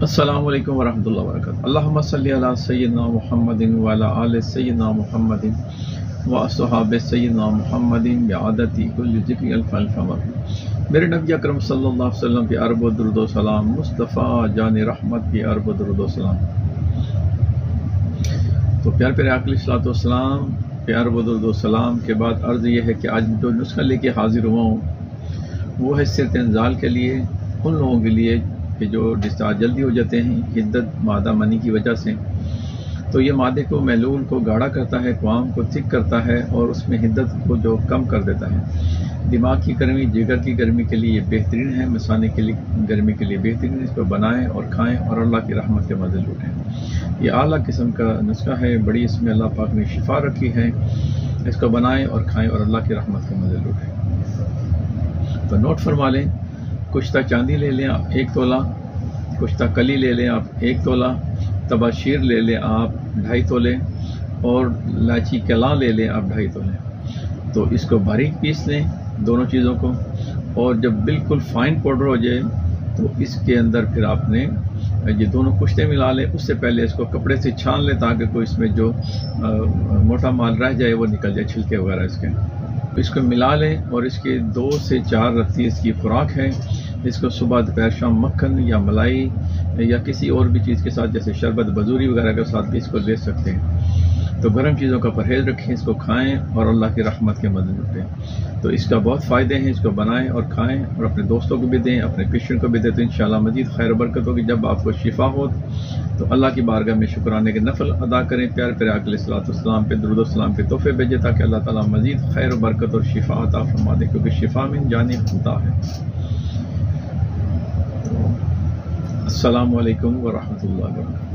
السلام علیکم ورحمۃ اللہ وبرکاتہ۔ اللہم صلی علی سیدنا محمد وعلی آل سیدنا محمد واصحاب سیدنا محمد بعدد کل ذکر الف الف۔ میرے نبی اکرم صلی اللہ علیہ وسلم پہ عرب و درود و سلام، مصطفیٰ جان رحمت پہ عرب و درود و سلام۔ تو پیار پیارے آقا علیہ الصلوۃ والسلام پہ عرب و درود و سلام کے بعد عرض یہ ہے کہ آج جو نسخہ لے کے حاضر ہوا ہوں وہ ہے صرف انزال کے لیے، ان لوگوں کے لیے کہ جو ڈسچارج جلدی ہو جاتے ہیں حدت مادہ منی کی وجہ سے۔ تو یہ مادے کو محلول کو گاڑھا کرتا ہے، قوام کو تھک کرتا ہے اور اس میں حدت کو جو کم کر دیتا ہے۔ دماغ کی گرمی، جگر کی گرمی کے لیے یہ بہترین ہے، مثانے کے لیے گرمی کے لیے بہترین ہے۔ اس کو بنائیں اور کھائیں اور اللہ کی رحمت کے مزے لوٹیں۔ یہ اعلیٰ قسم کا نسخہ ہے، بڑی اس میں اللہ پاک نے شفا رکھی ہے۔ اس کو بنائیں اور کھائیں اور اللہ کی رحمت کے مزے لوٹیں۔ تو نوٹ فرما لیں، کشتہ چاندی لے لیں آپ 1 تولہ، کشتہ کلی لے لیں آپ 1 تولہ، تباشیر لے لیں آپ 2.5 تولے اور لاچی کلاں لے لیں آپ 2.5 تولے۔ تو اس کو باریک پیس لیں دونوں چیزوں کو، اور جب بالکل فائن پاؤڈر ہو جائے تو اس کے اندر پھر آپ نے یہ دونوں کشتے ملا لیں۔ اس سے پہلے اس کو کپڑے سے چھان لیں تاکہ کوئی اس میں جو موٹا مال رہ جائے وہ نکل جائے، چھلکے وغیرہ اس کے۔ اس کو ملا لیں اور اس کے 2 سے 4 رتی اس کی خوراک ہے۔ اس کو صبح دوپہر شام مکھن یا ملائی یا کسی اور بھی چیز کے ساتھ جیسے شربت بزوری وغیرہ کے ساتھ بھی اس کو لے سکتے ہیں۔ تو گرم چیزوں کا پرہیز رکھیں، اس کو کھائیں اور اللہ کی رحمت کے مزے لوٹیں۔ تو اس کا بہت فائدے ہیں، اس کو بنائیں اور کھائیں اور اپنے دوستوں کو بھی دیں، اپنے پیشنٹ کو بھی دیں، تو انشاءاللہ مزید خیر و برکت ہوگی۔ جب آپ کو شفا ہو تو اللہ کی بارگاہ میں شکرانے کے نفل ادا کریں، پیارے پیارے آقا علیہ الصلوۃ والسلام پہ درود و سلام پہ تحفے بھیجیں تاکہ اللہ تعالیٰ مزید خیر و برکت اور شفا عطا فرما دے، کیونکہ شفا من جانب خدا ہے۔ السلام علیکم ورحمۃ اللہ وبرکاتہ۔